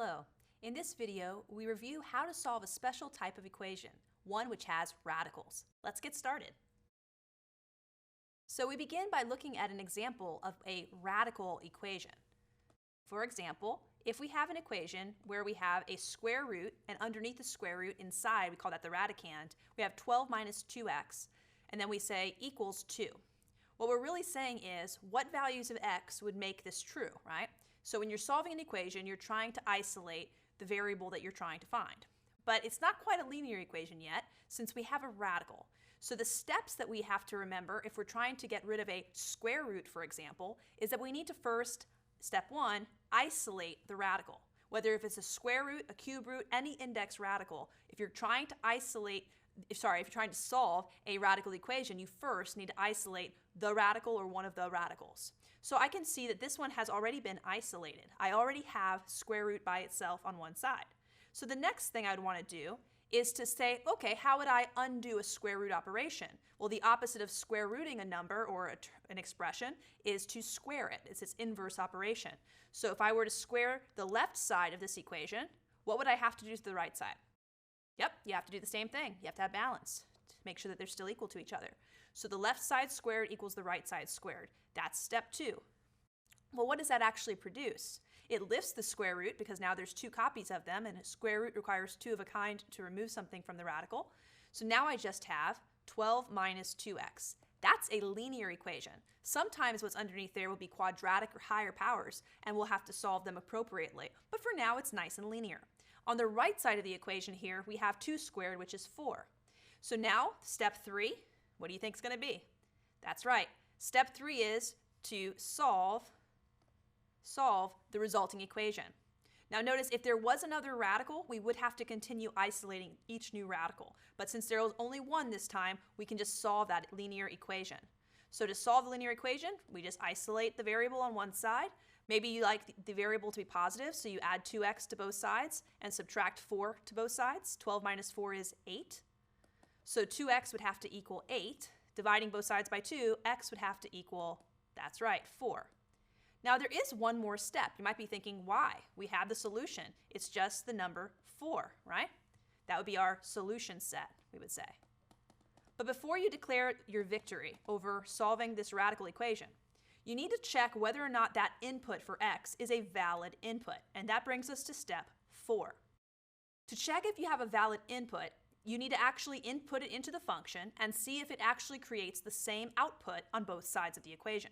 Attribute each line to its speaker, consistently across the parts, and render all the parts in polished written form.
Speaker 1: Hello. In this video, we review how to solve a special type of equation, one which has radicals. Let's get started. So we begin by looking at an example of a radical equation. For example, if we have an equation where we have a square root, and underneath the square root inside, we call that the radicand, we have 12 minus 2x, and then we say equals 2. What we're really saying is what values of x would make this true, right? So when you're solving an equation, you're trying to isolate the variable that you're trying to find. But it's not quite a linear equation yet, since we have a radical. So the steps that we have to remember if we're trying to get rid of a square root, for example, is that we need to first, step one, isolate the radical. Whether if it's a square root, a cube root, any index radical, if you're trying to solve a radical equation, you first need to isolate the radical or one of the radicals. So I can see that this one has already been isolated. I already have square root by itself on one side. So the next thing I'd want to do is to say, okay, how would I undo a square root operation? Well, the opposite of square rooting a number or an expression is to square it. It's its inverse operation. So if I were to square the left side of this equation, what would I have to do to the right side? Yep, you have to do the same thing. You have to have balance to make sure that they're still equal to each other. So the left side squared equals the right side squared. That's step two. Well, what does that actually produce? It lifts the square root because now there's two copies of them, and a square root requires two of a kind to remove something from the radical. So now I just have 12 minus 2x. That's a linear equation. Sometimes what's underneath there will be quadratic or higher powers, and we'll have to solve them appropriately. But for now, it's nice and linear. On the right side of the equation here, we have 2 squared, which is 4. So now, step 3, what do you think is going to be? That's right. Step 3 is to solve the resulting equation. Now notice, if there was another radical, we would have to continue isolating each new radical. But since there was only one this time, we can just solve that linear equation. So to solve the linear equation, we just isolate the variable on one side. Maybe you like the variable to be positive, so you add 2x to both sides and subtract 4 to both sides. 12 minus 4 is 8. So 2x would have to equal 8. Dividing both sides by 2, x would have to equal, that's right, 4. Now there is one more step. You might be thinking, why? We have the solution. It's just the number 4, right? That would be our solution set, we would say. But before you declare your victory over solving this radical equation, you need to check whether or not that input for x is a valid input, and that brings us to step 4. To check if you have a valid input, you need to actually input it into the function and see if it actually creates the same output on both sides of the equation.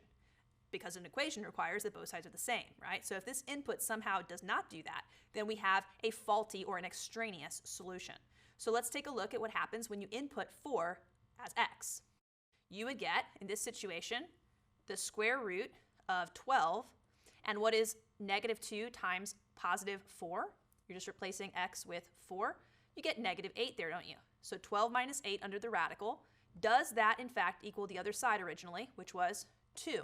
Speaker 1: Because an equation requires that both sides are the same, right? So if this input somehow does not do that, then we have a faulty or an extraneous solution. So let's take a look at what happens when you input 4 as x. You would get, in this situation, the square root of 12, and what is negative 2 times positive 4? You're just replacing x with 4. You get negative 8 there, don't you? So 12 minus 8 under the radical. Does that, in fact, equal the other side originally, which was 2?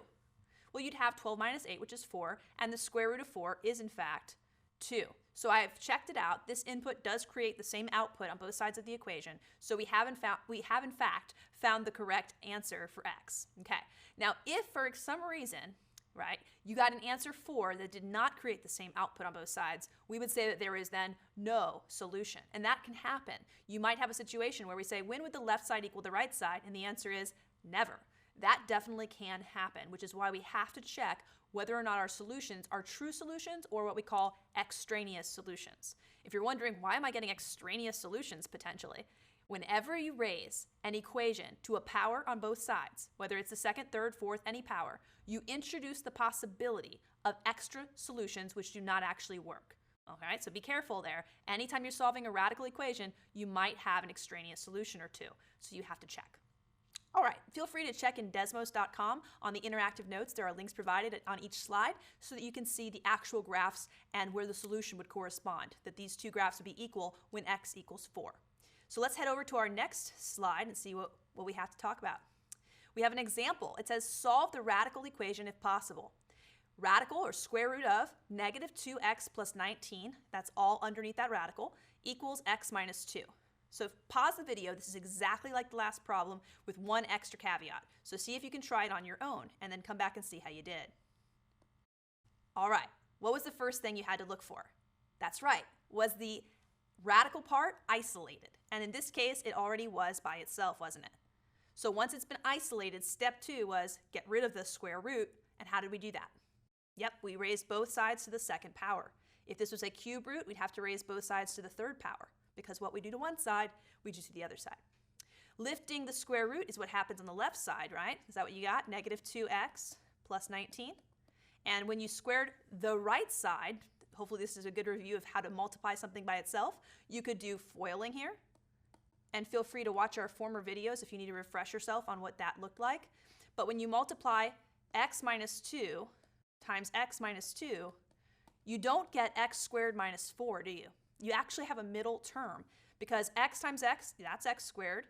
Speaker 1: Well, you'd have 12 minus 8, which is 4, and the square root of 4 is, in fact, 2. So I've checked it out. This input does create the same output on both sides of the equation, so we have, in fact, found the correct answer for x. Okay. Now, if for some reason, right, you got an answer 4 that did not create the same output on both sides, we would say that there is then no solution. And that can happen. You might have a situation where we say, when would the left side equal the right side? And the answer is never. That definitely can happen, which is why we have to check whether or not our solutions are true solutions or what we call extraneous solutions. If you're wondering, why am I getting extraneous solutions potentially? Whenever you raise an equation to a power on both sides, whether it's the second, third, fourth, any power, you introduce the possibility of extra solutions which do not actually work. Okay, so be careful there. Anytime you're solving a radical equation, you might have an extraneous solution or two, so you have to check. All right, feel free to check in Desmos.com on the interactive notes. There are links provided on each slide so that you can see the actual graphs and where the solution would correspond, that these two graphs would be equal when x equals 4. So let's head over to our next slide and see what we have to talk about. We have an example. It says solve the radical equation if possible. Radical, or square root of, negative 2x plus 19, that's all underneath that radical, equals x minus 2. So pause the video. This is exactly like the last problem with one extra caveat. So see if you can try it on your own and then come back and see how you did. All right, what was the first thing you had to look for? That's right. Was the radical part isolated? And in this case, it already was by itself, wasn't it? So once it's been isolated, step 2 was get rid of the square root. And how did we do that? Yep, we raised both sides to the second power. If this was a cube root, we'd have to raise both sides to the third power, because what we do to one side, we do to the other side. Lifting the square root is what happens on the left side, right? Is that what you got? Negative 2x plus 19. And when you squared the right side, hopefully this is a good review of how to multiply something by itself, you could do FOILing here. And feel free to watch our former videos if you need to refresh yourself on what that looked like. But when you multiply x minus 2 times x minus 2, you don't get x squared minus 4, do you? You actually have a middle term, because x times x, that's x squared.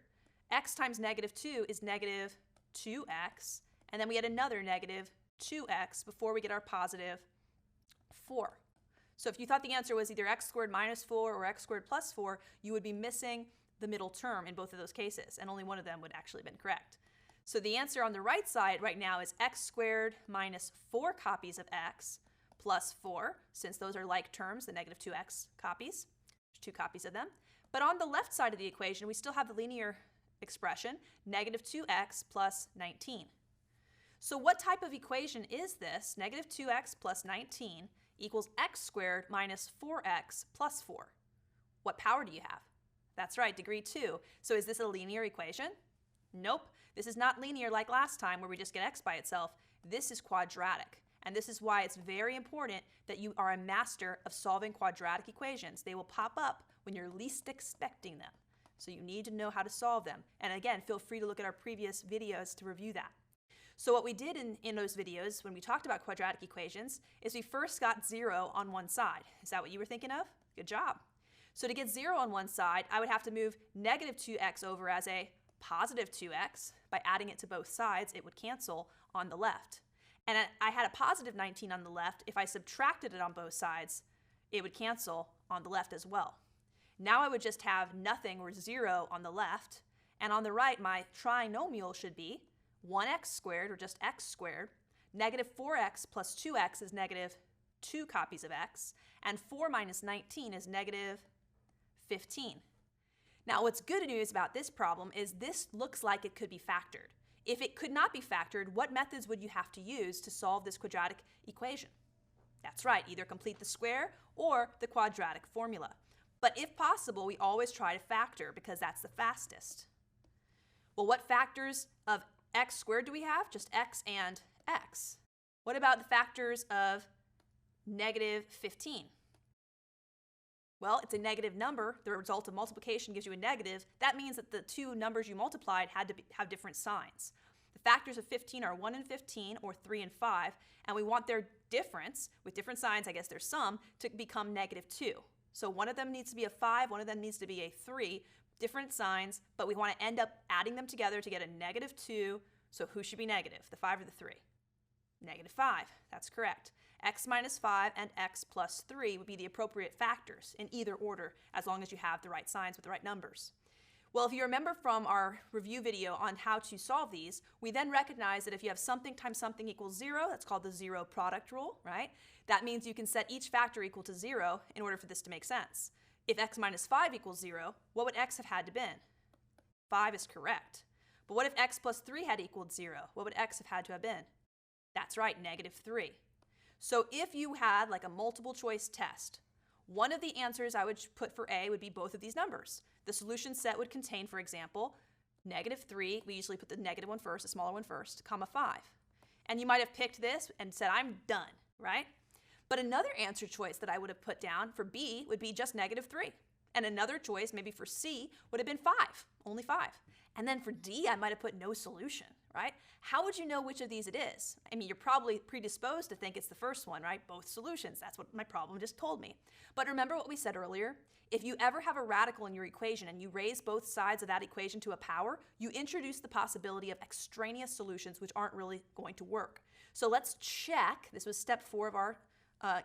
Speaker 1: X times negative 2 is negative 2x, and then we had another negative 2x before we get our positive 4. So if you thought the answer was either x squared minus 4 or x squared plus 4, you would be missing the middle term in both of those cases, and only one of them would actually have been correct. So the answer on the right side right now is x squared minus 4 copies of x plus 4, since those are like terms, the negative 2x copies. There's 2 copies of them. But on the left side of the equation, we still have the linear expression, negative 2x plus 19. So what type of equation is this? Negative 2x plus 19 equals x squared minus 4x plus 4. What power do you have? That's right, degree 2. So is this a linear equation? Nope. This is not linear like last time where we just get x by itself. This is quadratic. And this is why it's very important that you are a master of solving quadratic equations. They will pop up when you're least expecting them. So you need to know how to solve them. And again, feel free to look at our previous videos to review that. So what we did in those videos when we talked about quadratic equations is we first got 0 on one side. Is that what you were thinking of? Good job. So to get 0 on one side, I would have to move negative 2x over as a positive 2x. By adding it to both sides, it would cancel on the left. And I had a positive 19 on the left. If I subtracted it on both sides, it would cancel on the left as well. Now I would just have nothing or 0 on the left. And on the right, my trinomial should be 1x squared, or just x squared. Negative 4x plus 2x is negative 2 copies of x. And 4 minus 19 is negative 15. Now what's good news about this problem is this looks like it could be factored. If it could not be factored, what methods would you have to use to solve this quadratic equation? That's right, either complete the square or the quadratic formula. But if possible, we always try to factor because that's the fastest. Well, what factors of x squared do we have? Just x and x. What about the factors of negative 15? Well, it's a negative number. The result of multiplication gives you a negative. That means that the two numbers you multiplied had to have different signs. The factors of 15 are 1 and 15, or 3 and 5, and we want their difference, with different signs, I guess their sum, to become negative 2. So one of them needs to be a 5, one of them needs to be a 3, different signs, but we want to end up adding them together to get a negative 2, so who should be negative, the 5 or the 3? Negative 5, that's correct. X minus 5 and x plus 3 would be the appropriate factors in either order, as long as you have the right signs with the right numbers. Well, if you remember from our review video on how to solve these, we then recognize that if you have something times something equals 0, that's called the zero product rule, right? That means you can set each factor equal to 0 in order for this to make sense. If x minus 5 equals 0, what would x have had to been? 5 is correct. But what if x plus 3 had equaled 0? What would x have had to have been? That's right, negative 3. So if you had like a multiple choice test, one of the answers I would put for A would be both of these numbers. The solution set would contain, for example, negative 3, we usually put the negative one first, the smaller one first, comma 5. And you might have picked this and said, I'm done, right? But another answer choice that I would have put down for B would be just negative 3. And another choice, maybe for C, would have been 5, only 5. And then for D, I might have put no solution, right? How would you know which of these it is? I mean, you're probably predisposed to think it's the first one, right? Both solutions. That's what my problem just told me. But remember what we said earlier? If you ever have a radical in your equation and you raise both sides of that equation to a power, you introduce the possibility of extraneous solutions which aren't really going to work. So let's check. This was step 4 of our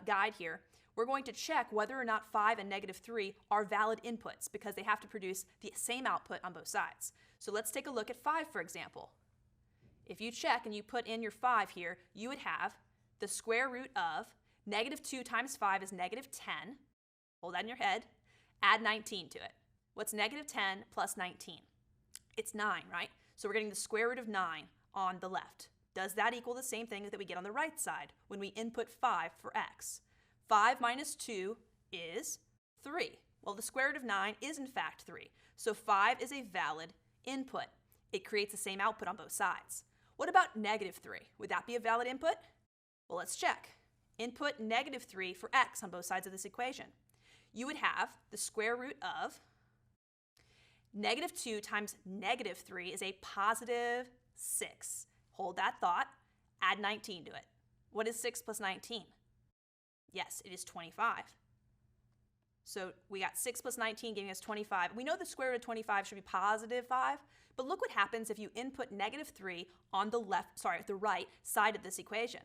Speaker 1: guide here. We're going to check whether or not 5 and negative 3 are valid inputs because they have to produce the same output on both sides. So let's take a look at 5, for example. If you check and you put in your 5 here, you would have the square root of negative 2 times 5 is negative 10. hold that in your head, add 19 to it. What's negative 10 plus 19? It's 9, right? So we're getting the square root of 9 on the left. Does that equal the same thing that we get on the right side when we input 5 for x? 5 minus 2 is 3. Well, the square root of 9 is in fact 3. So 5 is a valid input. It creates the same output on both sides. What about negative 3? Would that be a valid input? Well, let's check. Input negative 3 for x on both sides of this equation. You would have the square root of negative 2 times negative 3 is a positive 6. Hold that thought. Add 19 to it. What is 6 plus 19? Yes, it is 25. So we got 6 plus 19 giving us 25. We know the square root of 25 should be positive 5, but look what happens if you input negative 3 on the the right side of this equation.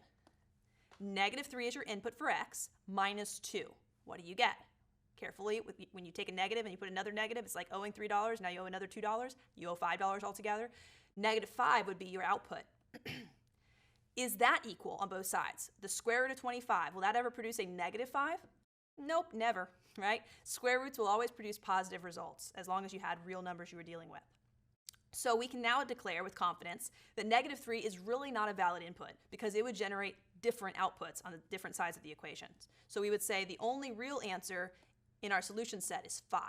Speaker 1: Negative 3 is your input for x, minus 2. What do you get? Carefully, when you take a negative and you put another negative, it's like owing $3, now you owe another $2, you owe $5 altogether. Negative 5 would be your output. Is that equal on both sides? The square root of 25, will that ever produce a negative 5? Nope, never, right? Square roots will always produce positive results as long as you had real numbers you were dealing with. So we can now declare with confidence that negative 3 is really not a valid input because it would generate different outputs on the different sides of the equations. So we would say the only real answer in our solution set is 5.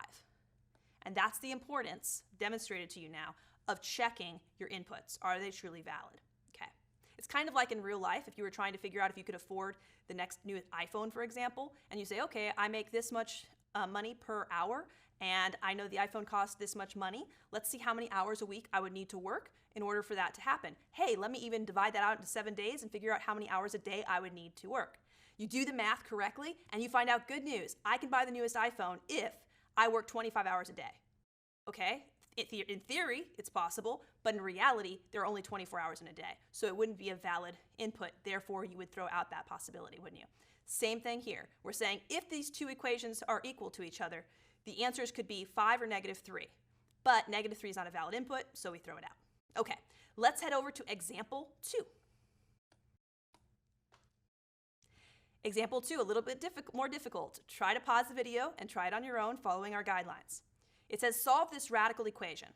Speaker 1: And that's the importance, demonstrated to you now, of checking your inputs. Are they truly valid? Okay. It's kind of like in real life if you were trying to figure out if you could afford the next new iPhone, for example, and you say, okay, I make this much money per hour, and I know the iPhone costs this much money. Let's see how many hours a week I would need to work in order for that to happen. Hey, let me even divide that out into 7 days and figure out how many hours a day I would need to work. You do the math correctly, and you find out good news. I can buy the newest iPhone if I work 25 hours a day. Okay? In theory, it's possible, but in reality, there are only 24 hours in a day. So it wouldn't be a valid input. Therefore, you would throw out that possibility, wouldn't you? Same thing here. We're saying if these two equations are equal to each other, the answers could be 5 or negative 3. But negative 3 is not a valid input, so we throw it out. Okay, let's head over to example 2. Example 2, a little bit more difficult. Try to pause the video and try it on your own following our guidelines. It says solve this radical equation,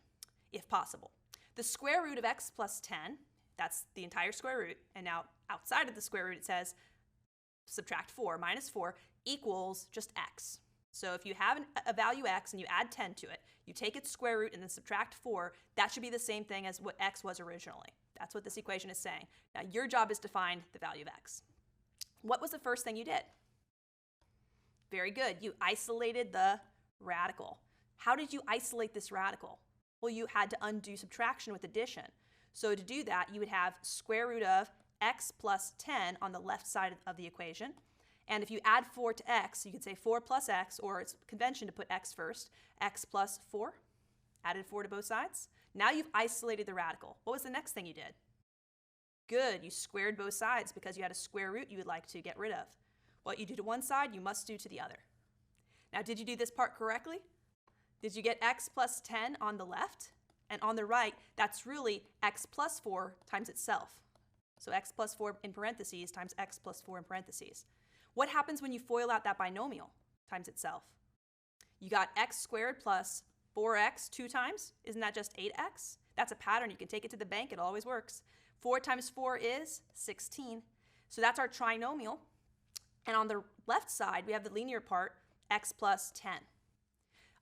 Speaker 1: if possible. The square root of x plus 10, that's the entire square root, and now outside of the square root it says subtract 4, minus 4, equals just x. So if you have a value x and you add 10 to it, you take its square root and then subtract 4, that should be the same thing as what x was originally. That's what this equation is saying. Now your job is to find the value of x. What was the first thing you did? Very good. You isolated the radical. How did you isolate this radical? Well, you had to undo subtraction with addition. So to do that, you would have square root of x plus 10 on the left side of the equation. And if you add 4 to x, you could say 4 plus x, or it's convention to put x first, x plus 4. Added 4 to both sides. Now you've isolated the radical. What was the next thing you did? Good, you squared both sides because you had a square root you would like to get rid of. What you do to one side, you must do to the other. Now, did you do this part correctly? Did you get x plus 10 on the left? And on the right, that's really x plus 4 times itself. So x plus 4 in parentheses times x plus 4 in parentheses. What happens when you FOIL out that binomial times itself? You got x squared plus 4x 2 times. Isn't that just 8x? That's a pattern. You can take it to the bank. It always works. 4 times 4 is 16. So that's our trinomial. And on the left side, we have the linear part, x plus 10.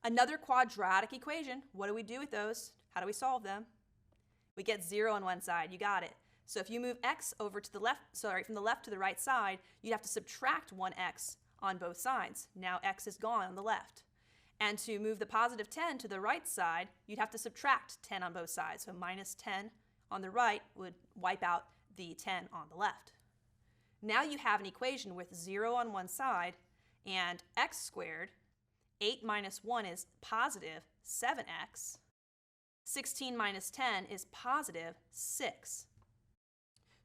Speaker 1: Another quadratic equation. What do we do with those? How do we solve them? We get 0 on one side. You got it. So if you move x over to the left, from the left to the right side, you'd have to subtract 1x on both sides. Now x is gone on the left. And to move the positive 10 to the right side, you'd have to subtract 10 on both sides. So minus 10 on the right would wipe out the 10 on the left. Now you have an equation with 0 on one side and x squared. 8 minus 1 is positive 7x. 16 minus 10 is positive 6.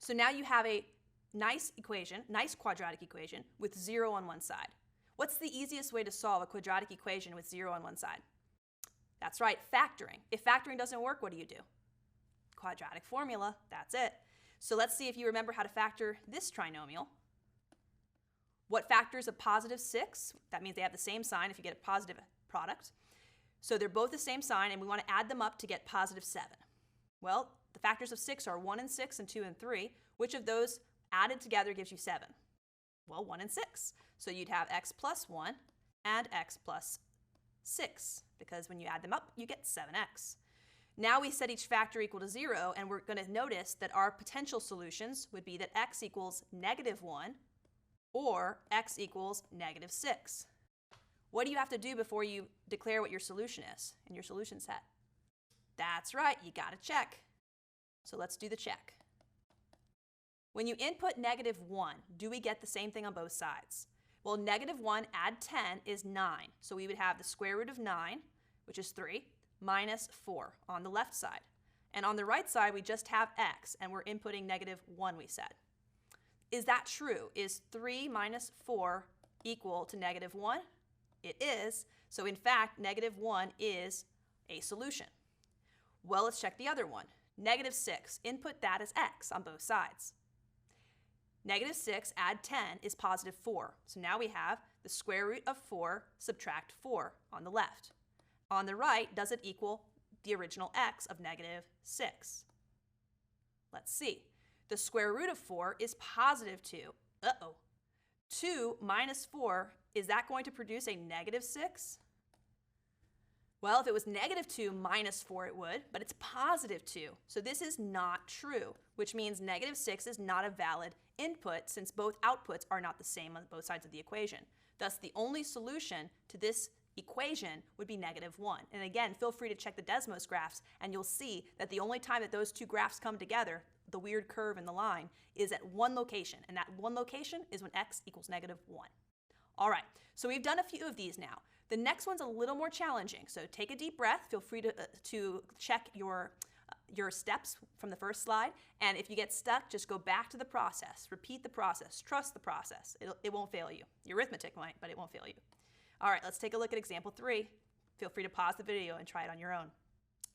Speaker 1: So now you have a nice equation, nice quadratic equation with 0 on one side. What's the easiest way to solve a quadratic equation with 0 on one side? That's right, factoring. If factoring doesn't work, what do you do? Quadratic formula, that's it. So let's see if you remember how to factor this trinomial. What factors of positive 6? That means they have the same sign if you get a positive product. So they're both the same sign, and we want to add them up to get positive 7. Well, the factors of 6 are 1 and 6 and 2 and 3. Which of those added together gives you 7? Well, 1 and 6. So you'd have x plus 1 and x plus 6, because when you add them up, you get 7x. Now we set each factor equal to 0, and we're going to notice that our potential solutions would be that x equals -1 or x equals -6. What do you have to do before you declare what your solution is in your solution set? That's right, you got to check. So let's do the check. When you input -1, do we get the same thing on both sides? Well, -1 add 10 is 9. So we would have the square root of 9, which is 3, minus 4 on the left side. And on the right side, we just have x, and we're inputting -1, we said. Is that true? Is 3 minus 4 equal to -1? It is. So in fact, -1 is a solution. Well, let's check the other one. -6, input that as x on both sides. -6 add 10 is positive 4. So now we have the square root of 4 subtract 4 on the left. On the right, does it equal the original x of -6? Let's see. The square root of 4 is positive 2. Uh-oh. 2 minus 4, is that going to produce a -6? Well, if it was -2 minus 4, it would, but it's positive 2. So this is not true, which means -6 is not a valid input since both outputs are not the same on both sides of the equation. Thus, the only solution to this equation would be -1. And again, feel free to check the Desmos graphs, and you'll see that the only time that those two graphs come together, the weird curve in the line, is at one location. And that one location is when x equals -1. All right, so we've done a few of these now. The next one's a little more challenging, so take a deep breath. Feel free to check your steps from the first slide, and if you get stuck, just go back to the process. Repeat the process. Trust the process. It won't fail you. Your arithmetic might, but it won't fail you. All right, let's take a look at example 3. Feel free to pause the video and try it on your own.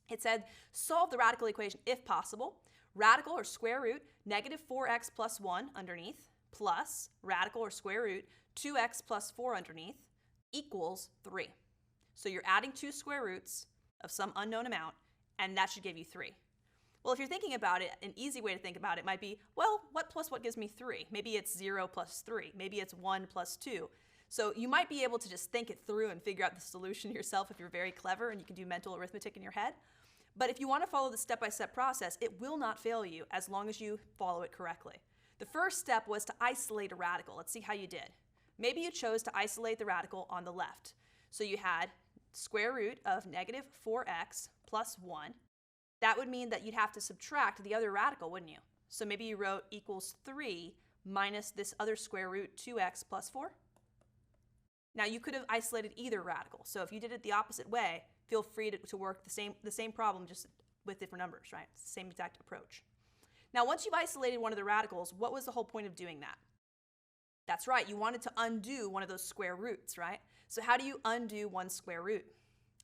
Speaker 1: It said, solve the radical equation if possible. Radical or square root -4x plus 1 underneath plus radical or square root 2x plus 4 underneath equals 3. So you're adding two square roots of some unknown amount, and that should give you 3. Well, if you're thinking about it, an easy way to think about it might be, well, what plus what gives me 3? Maybe it's 0 plus 3. Maybe it's 1 plus 2. So you might be able to just think it through and figure out the solution yourself if you're very clever and you can do mental arithmetic in your head. But if you want to follow the step-by-step process, it will not fail you as long as you follow it correctly. The first step was to isolate a radical. Let's see how you did. Maybe you chose to isolate the radical on the left. So you had square root of -4x plus 1. That would mean that you'd have to subtract the other radical, wouldn't you? So maybe you wrote equals 3 minus this other square root 2x plus 4. Now you could have isolated either radical. So if you did it the opposite way, feel free to work the same problem just with different numbers, right? It's the same exact approach. Now once you've isolated one of the radicals, what was the whole point of doing that? That's right, you wanted to undo one of those square roots, right? So how do you undo one square root?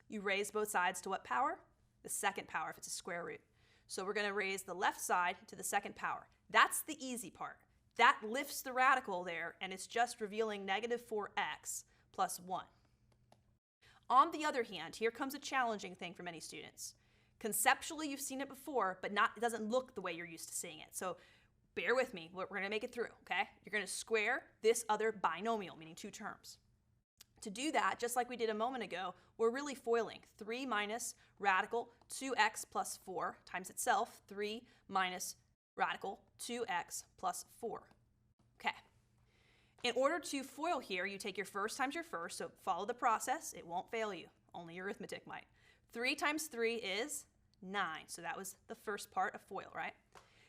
Speaker 1: You raise both sides to what power? The second power if it's a square root. So we're going to raise the left side to the second power. That's the easy part. That lifts the radical there, and it's just revealing -4x plus 1. On the other hand, here comes a challenging thing for many students. Conceptually, you've seen it before, but it doesn't look the way you're used to seeing it. So bear with me. We're going to make it through, okay? You're going to square this other binomial, meaning two terms. To do that, just like we did a moment ago, we're really foiling 3 minus radical 2x plus 4 times itself, 3 minus radical 2x plus 4. Okay. In order to FOIL here, you take your first times your first, so follow the process. It won't fail you. Only your arithmetic might. 3 times 3 is 9, so that was the first part of FOIL, right?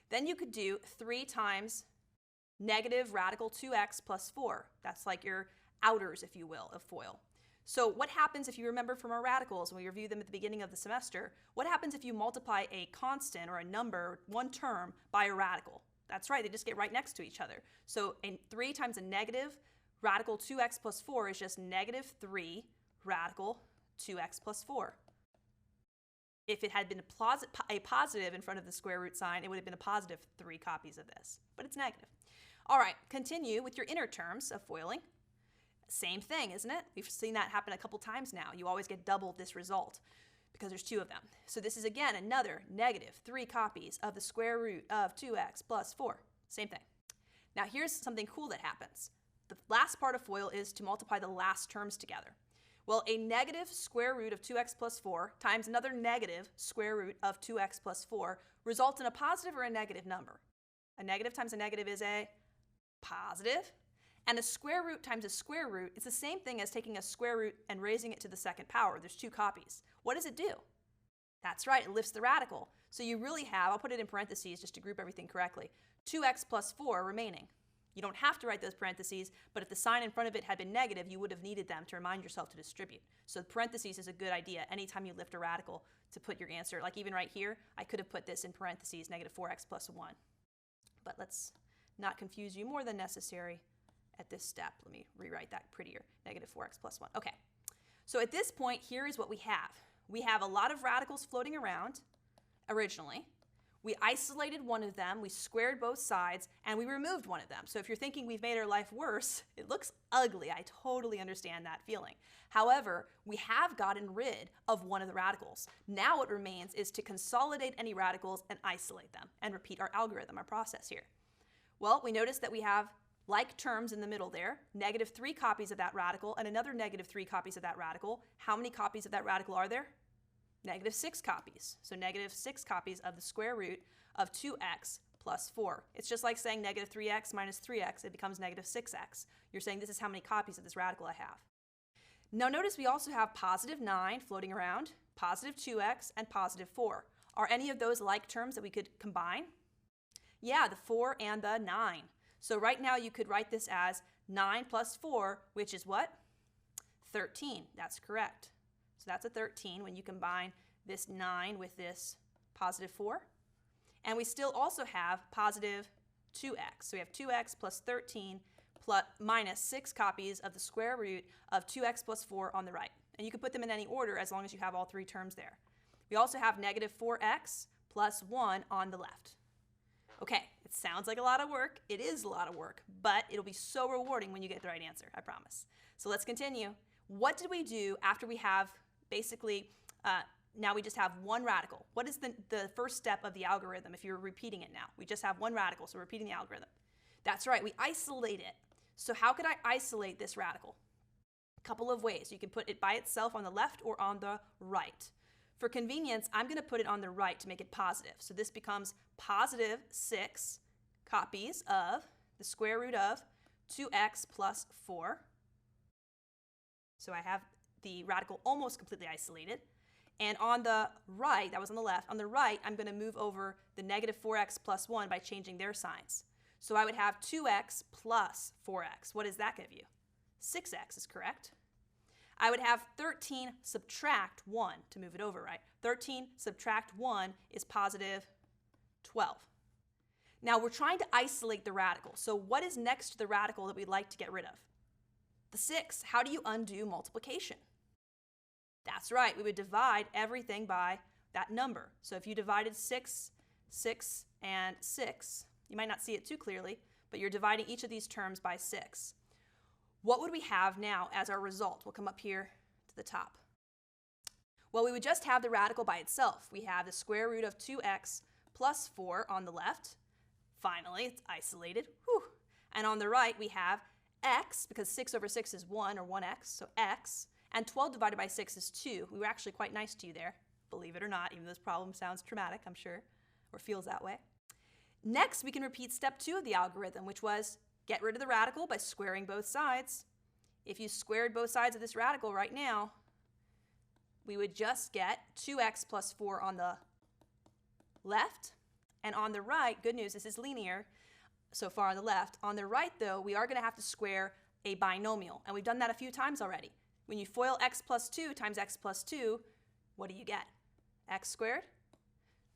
Speaker 1: Then you could do 3 times negative radical 2x plus 4. That's like your outers, if you will, of FOIL. So what happens if you remember from our radicals when we reviewed them at the beginning of the semester? What happens if you multiply a constant or a number, one term, by a radical? That's right, they just get right next to each other. So 3 times a negative radical 2x plus 4 is just -3 radical 2x plus 4. If it had been a positive in front of the square root sign, it would have been a positive 3 copies of this, but it's negative. All right, continue with your inner terms of FOILing. Same thing, isn't it? We've seen that happen a couple times now. You always get double this result because there's two of them. So this is again another negative 3 copies of the square root of 2x plus 4. Same thing. Now here's something cool that happens. The last part of FOIL is to multiply the last terms together. Well, a negative square root of 2x plus 4 times another negative square root of 2x plus 4 results in a positive or a negative number. A negative times a negative is a positive. And a square root times a square root is the same thing as taking a square root and raising it to the second power. There's 2 copies. What does it do? That's right, it lifts the radical. So you really have, I'll put it in parentheses just to group everything correctly, 2x plus 4 remaining. You don't have to write those parentheses, but if the sign in front of it had been negative, you would have needed them to remind yourself to distribute. So parentheses is a good idea anytime you lift a radical to put your answer. Like even right here, I could have put this in parentheses, negative 4x plus 1. But let's not confuse you more than necessary at this step. Let me rewrite that prettier, negative 4x plus 1. Okay, so at this point, here is what we have. We have a lot of radicals floating around originally. We isolated one of them, we squared both sides, and we removed one of them. So if you're thinking we've made our life worse, it looks ugly. I totally understand that feeling. However, we have gotten rid of one of the radicals. Now what remains is to consolidate any radicals and isolate them and repeat our algorithm, our process here. Well, we notice that we have like terms in the middle there, negative 3 copies of that radical and another negative 3 copies of that radical. How many copies of that radical are there? Negative 6 copies. So negative 6 copies of the square root of 2x plus 4. It's just like saying negative 3x minus 3x. It becomes negative 6x. You're saying this is how many copies of this radical I have. Now notice we also have positive 9 floating around, positive 2x, and positive 4. Are any of those like terms that we could combine? Yeah, the 4 and the 9. So right now you could write this as 9 plus 4, which is what? 13. That's correct. So that's a 13 when you combine this 9 with this positive 4. And we still also have positive 2x. So we have 2x plus 13 plus minus 6 copies of the square root of 2x plus 4 on the right. And you can put them in any order as long as you have all 3 terms there. We also have negative 4x plus 1 on the left. Okay, it sounds like a lot of work. It is a lot of work, but it'll be so rewarding when you get the right answer, I promise. So let's continue. What did we do after we have basically, now we just have one radical? What is the first step of the algorithm if you're repeating it now? We just have one radical, so we're repeating the algorithm. That's right, we isolate it. So how could I isolate this radical? A couple of ways. You can put it by itself on the left or on the right. For convenience, I'm going to put it on the right to make it positive. So this becomes positive 6 copies of the square root of 2x plus 4. So I have the radical almost completely isolated. And on the right, that was on the left, on the right, I'm going to move over the negative 4x plus 1 by changing their signs. So I would have 2x plus 4x. What does that give you? 6x is correct. I would have 13 subtract 1 to move it over, right? 13 subtract 1 is positive 12. Now we're trying to isolate the radical. So what is next to the radical that we'd like to get rid of? The 6. How do you undo multiplication? That's right, we would divide everything by that number. So if you divided 6, 6, and 6, you might not see it too clearly, but you're dividing each of these terms by 6. What would we have now as our result? We'll come up here to the top. Well, we would just have the radical by itself. We have the square root of 2x plus 4 on the left. Finally, it's isolated. Whew. And on the right, we have x, because 6 over 6 is 1, or 1x, so x. And 12 divided by 6 is 2. We were actually quite nice to you there, believe it or not, even though this problem sounds traumatic, I'm sure, or feels that way. Next, we can repeat step 2 of the algorithm, which was get rid of the radical by squaring both sides. If you squared both sides of this radical right now, we would just get 2x plus 4 on the left. And on the right, good news, this is linear so far on the left. On the right, though, we are going to have to square a binomial. And we've done that a few times already. When you FOIL x plus 2 times x plus 2, what do you get? X squared.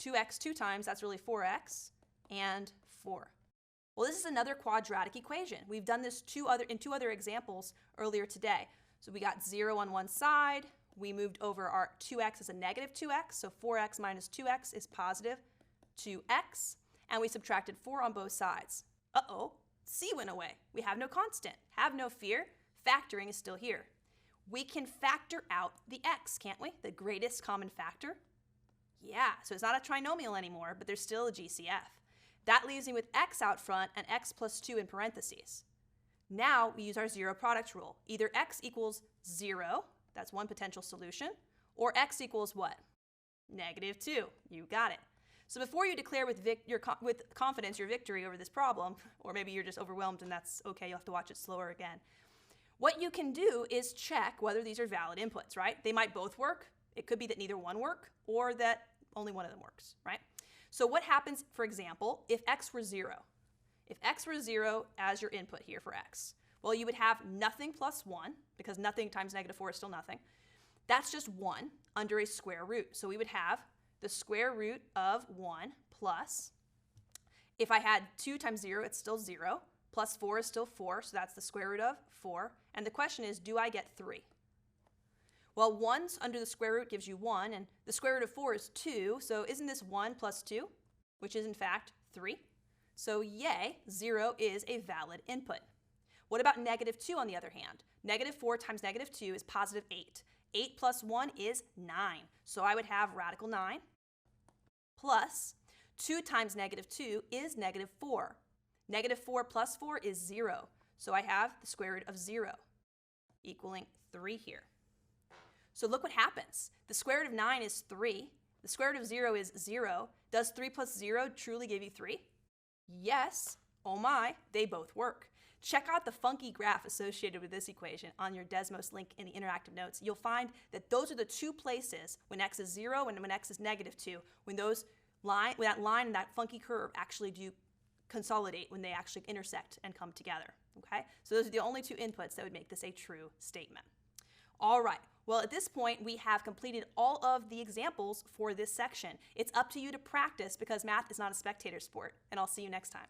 Speaker 1: 2x 2 times, that's really 4x, and 4. Well, this is another quadratic equation. We've done this in two other examples earlier today. So we got 0 on one side. We moved over our 2x as a negative 2x, so 4x minus 2x is positive 2x. And we subtracted 4 on both sides. Uh-oh, C went away. We have no constant. Have no fear. Factoring is still here. We can factor out the x, can't we? The greatest common factor. Yeah, so it's not a trinomial anymore, but there's still a GCF. That leaves me with x out front and x plus 2 in parentheses. Now we use our zero product rule. Either x equals 0, that's one potential solution, or x equals what? -2. You got it. So before you declare with confidence your victory over this problem, or maybe you're just overwhelmed and that's okay, you'll have to watch it slower again, what you can do is check whether these are valid inputs, right? They might both work. It could be that neither one work or that only one of them works, right? So what happens, for example, if x were 0? If x were 0 as your input here for x, well, you would have nothing plus 1, because nothing times -4 is still nothing. That's just 1 under a square root. So we would have the square root of 1 plus, if I had 2 times 0, it's still 0, plus 4 is still 4, so that's the square root of 4. And the question is, do I get 3? Well, 1 under the square root gives you 1, and the square root of 4 is 2, so isn't this 1 plus 2, which is in fact 3? So yay, 0 is a valid input. What about -2 on the other hand? -4 times -2 is +8. 8 plus 1 is 9, so I would have radical 9 plus 2 times -2 is -4. -4 plus 4 is 0, so I have the square root of 0 equaling 3 here. So look what happens. The square root of 9 is 3. The square root of 0 is 0. Does 3 plus 0 truly give you 3? Yes. Oh my, they both work. Check out the funky graph associated with this equation on your Desmos link in the interactive notes. You'll find that those are the two places when x is 0 and when x is -2, when that line and that funky curve actually do consolidate, when they actually intersect and come together. Okay? So those are the only two inputs that would make this a true statement. All right. Well, at this point, we have completed all of the examples for this section. It's up to you to practice because math is not a spectator sport, and I'll see you next time.